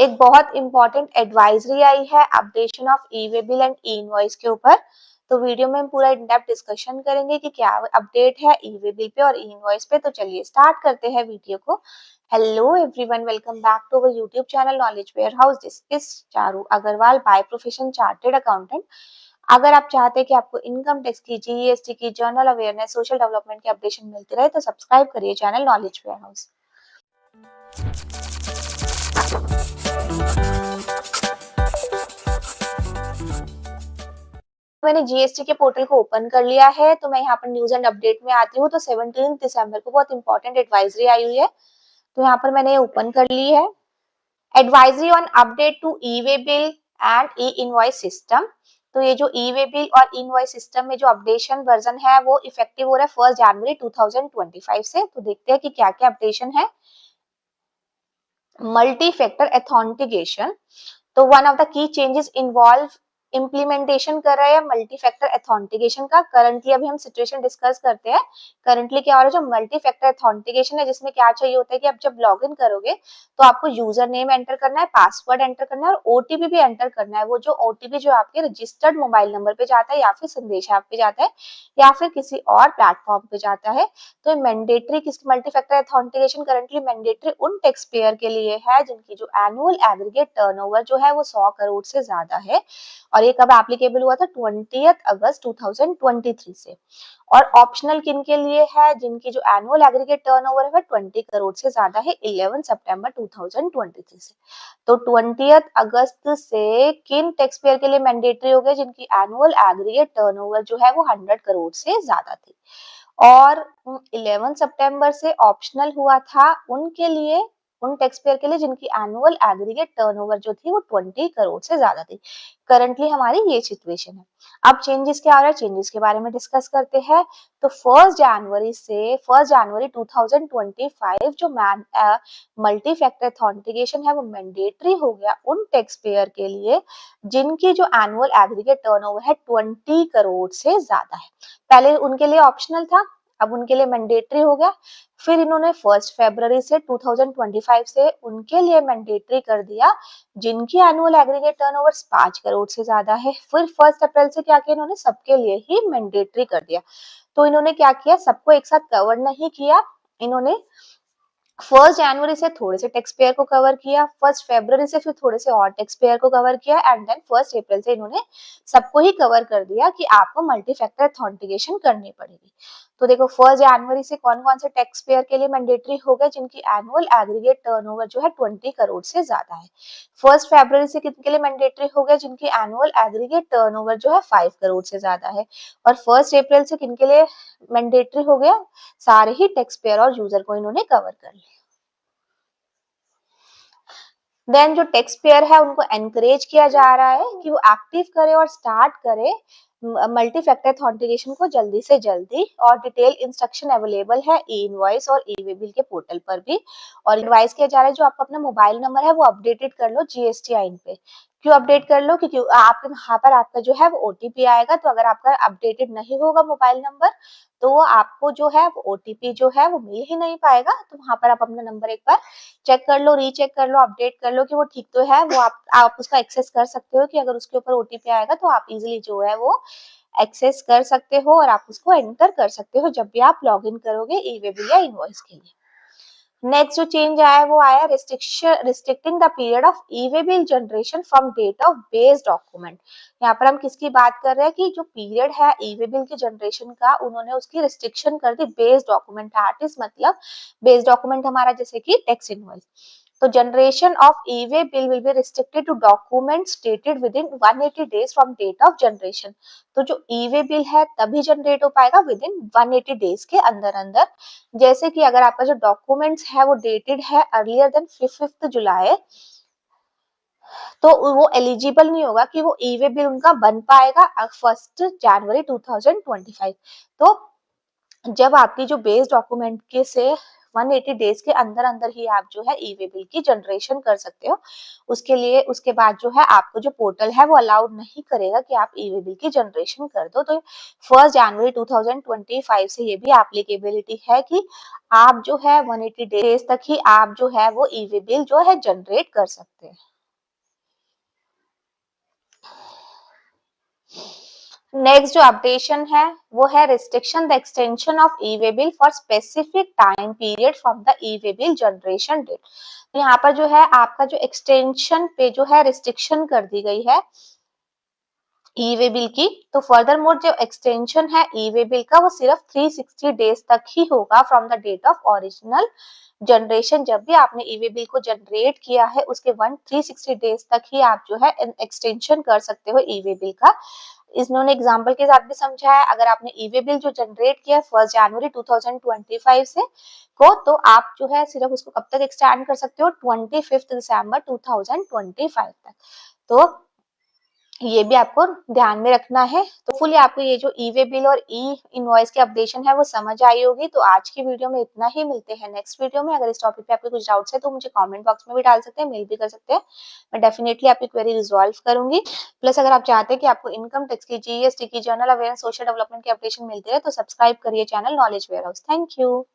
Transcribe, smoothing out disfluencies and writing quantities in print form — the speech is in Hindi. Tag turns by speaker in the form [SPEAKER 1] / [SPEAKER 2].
[SPEAKER 1] एक बहुत इंपॉर्टेंट एडवाइजरी आई है updation of e way bill and e invoice के ऊपर। तो वीडियो में हम पूरा इन डेप्थ डिस्कशन करेंगे कि क्या अपडेट है ई वे बिल पे और ई इनवॉइस पे। तो चलिए स्टार्ट करते हैं वीडियो को। Hello everyone, welcome back to our YouTube channel knowledge warehouse. This is Charu Agarwal, by profession chartered accountant. अगर आप चाहते हैं कि आपको इनकम टैक्स की, जीएसटी की, जनरल अवेयरनेस, सोशल डेवलपमेंट की अपडेशन मिलती रहे तो सब्सक्राइब करिए चैनल नॉलेज वेयर हाउस। मैंने जीएसटी के पोर्टल को ओपन कर लिया है, तो मैं यहाँ पर न्यूज एंड अपडेट में आती हूँ। तो 17 दिसंबर को बहुत इंपॉर्टेंट एडवाइजरी आई हुई है, तो यहाँ पर मैंने ओपन कर ली है। Advisory on update to e way bill and e invoice system. तो ये जो ई वे बिल और इनवॉइस सिस्टम में जो अपडेशन वर्जन है वो इफेक्टिव हो रहा है 1 जनवरी 2025 से। तो देखते हैं कि क्या क्या अपडेशन है। मल्टी फैक्टर अथेंटिकेशन, तो one of the key changes involve implementation कर रहे हैं मल्टी फैक्टर अथेंटिकेशन का। करंटली अभी हम सिचुएशन डिस्कस करते हैं। करंटली क्या हो रहा है, जो मल्टी फैक्टर अथेंटिकेशन है, जिसमें क्या चाहिए होता है कि आप जब लॉग इन करोगे तो आपको यूजर नेम एंटर करना है, पासवर्ड एंटर करना है और ओटीपी भी एंटर करना है। वो जो ओटीपी जो आपके रजिस्टर्ड मोबाइल नंबर पे जाता है या फिर संदेश ऐप पे जाता है या फिर किसी और प्लेटफॉर्म पे जाता है। तो मैंडेटरी किस multi factor authentication currently mandatory उन टैक्स पेयर के लिए है जिनकी जो एनुअल एग्रीगेट टर्नओवर जो है वो 100 करोड़ से ज्यादा है। और ये कब एप्लीकेबल हुआ था, 20 अगस्त 2023 से। और ऑप्शनल किन के लिए है, जिनकी जो एनुअल एग्रीगेट टर्नओवर है 20 करोड़ से ज्यादा है 11 सितंबर 2023 से। तो 20 अगस्त से किन टैक्स पेयर के लिए मैंडेटरी हो गया, जिनकी एनुअल एग्रीगेट टर्नओवर जो है वो 100 करोड़ से ज्यादा थी। और 11 सितंबर से ऑप्शनल हुआ था उनके लिए, उन टैक्स पेयर के लिए जिनकी एनुअल एग्रीगेट टर्नओवर जो थी वो 20 करोड़ से ज्यादा थी। करंटली हमारी ये सिचुएशन है। अब चेंजेस क्या हो रहा है, चेंजेस के बारे में डिस्कस करते हैं। तो 1 जनवरी 2025 जो मल्टी फैक्टर ऑथेंटिकेशन है वो मैंडेटरी हो गया उन टैक्स पेयर के लिए जिनकी जो एनुअल एग्रीगेट टर्नओवर है 20 करोड़ से ज्यादा है। पहले उनके लिए ऑप्शनल था, अब उनके लिए मैंडेटरी हो गया। फिर इन्होंने 1 फरवरी से 2025 से उनके लिए मैंडेटरी कर दिया जिनकी एनुअल एग्रीगेट टर्नओवर 5 करोड़ से ज्यादा है। फिर 1 अप्रैल से क्या किया इन्होंने, सबके लिए ही मैंडेटरी कर दिया। तो इन्होंने क्या किया, सबको एक साथ कवर नहीं किया। इन्होंने 1 जनवरी से थोड़े से टैक्स पेयर को कवर किया, 1 फरवरी से फिर थोड़े से और टैक्स पेयर को कवर किया एंड देन 1 अप्रैल से इन्होंने सबको ही कवर कर दिया कि आपको मल्टी फैक्टर अथेंटिकेशन करनी पड़ेगी। तो देखो 1 जनवरी से कौन कौन से टैक्स पेयर के लिए मैंडेटरी हो गए, जिनकी एनुअल एग्रीगेट टर्नओवर जो है 20 करोड़ से ज्यादा है। 1 फरवरी से किनके लिए मैंडेटरी हो गया, जिनकी एनुअल एग्रीगेट टर्नओवर जो है 5 करोड़ से ज्यादा है। और 1 अप्रैल से किनके लिए मैंडेटरी हो गया, सारे ही टैक्स पेयर और यूजर को इन्होंने कवर कर लिया। देन जो टैक्स पेयर है उनको एनकरेज किया जा रहा है कि वो एक्टिव करे और स्टार्ट करे मल्टी फैक्टर ऑथेंटिकेशन को जल्दी से जल्दी। और डिटेल इंस्ट्रक्शन अवेलेबल है ई इनवॉइस और ई वे बिल के पोर्टल पर भी। और एडवाइस किया जा रहा है जो आपका अपना मोबाइल नंबर है वो अपडेटेड कर लो जीएसटी पे। क्यों अपडेट कर लो, क्योंकि आपके वहां पर आपका जो है वो ओटीपी आएगा। तो अगर आपका अपडेटेड नहीं होगा मोबाइल नंबर तो आपको जो है वो ओटीपी जो है वो मिल ही नहीं पाएगा। तो वहां पर आप अपना नंबर एक बार चेक कर लो, रीचेक कर लो, अपडेट कर लो कि वो ठीक तो है। वो आप उसका एक्सेस कर सकते हो कि अगर उसके ऊपर ओटीपी आएगा तो आप इजीली जो है वो एक्सेस कर सकते हो और आप उसको एंटर कर सकते हो जब भी आप लॉग इन करोगे ई वे बिल या इनवॉइस के लिए। नेक्स्ट जो चेंज आया वो आया restricting the period of e way bill generation from date of base document. यहाँ पर हम किसकी बात कर रहे हैं कि जो पीरियड है ई वे बिल की जनरेशन का, उन्होंने उसकी रिस्ट्रिक्शन कर दी बेस डॉक्यूमेंट आर्टिस्ट, मतलब बेस डॉक्यूमेंट हमारा जैसे कि टैक्स इनवॉइस। तो generation of e way bill will be restricted to documents dated within 180 days from date of generation. तो जो ई वे बिल है तभी जनरेट हो पाएगा विद इन 180 डेज के अंदर अंदर। जैसे कि अगर आपका जो डॉक्यूमेंट्स है वो डेटेड है अर्लियर देन 5 जुलाई, तो वो एलिजिबल नहीं होगा कि वो ई वे बिल उनका बन पाएगा 1 जनवरी 2025। तो जब आपकी जो बेस डॉक्यूमेंट के से 180 डेज के अंदर अंदर ही आप जो है ई वे बिल की जनरेशन कर सकते हो। उसके लिए उसके बाद जो है आपको जो पोर्टल है वो अलाउड नहीं करेगा कि आप ई वे बिल की जनरेशन कर दो। तो 1 जनवरी 2025 से ये भी एप्लीकेबिलिटी है कि आप जो है 180 डेज तक ही आप जो है वो ई वे बिल जो है जनरेट कर सकते हैं। नेक्स्ट जो अपडेशन है वो है restriction the extension of e way bill for specific time period from the e way bill generation date. यहाँ पर जो है आपका जो एक्सटेंशन पे जो है रिस्ट्रिक्शन कर दी गई है ई वे बिल की। तो फर्दर मोर जो एक्सटेंशन है ई वे बिल का वो सिर्फ 360 डेज तक ही होगा from the date of original generation. जब भी आपने ई वे बिल को जनरेट किया है उसके 360 डेज तक ही आप जो है एक्सटेंशन कर सकते हो ई वे बिल का। इन्होंने एग्जाम्पल के साथ भी समझाया है, अगर आपने ई वे बिल जो जनरेट किया 1 जनवरी 2025 से को, तो आप जो है सिर्फ उसको कब तक एक्सटेंड कर सकते हो 25 दिसंबर 2025 तक। तो ये भी आपको ध्यान में रखना है। तो फुली आपको ये जो ई वे बिल और ई इनवॉइस की अपडेशन है वो समझ आई होगी। तो आज की वीडियो में इतना ही, मिलते हैं नेक्स्ट वीडियो में। अगर इस टॉपिक पे आपके कुछ डाउट्स है तो मुझे कमेंट बॉक्स में भी डाल सकते हैं, मेल भी कर सकते हैं, मैं डेफिनेटली आपकी क्वेरी रिजॉल्व करूंगी। प्लस अगर आप चाहते हैं कि आपको इनकम टैक्स की, जीएसटी की, जनरल अवेयरनेस, सोशल डेवलपमेंट की अपडेशन मिलती है तो सब्सक्राइब करिए channel knowledge warehouse. Thank you.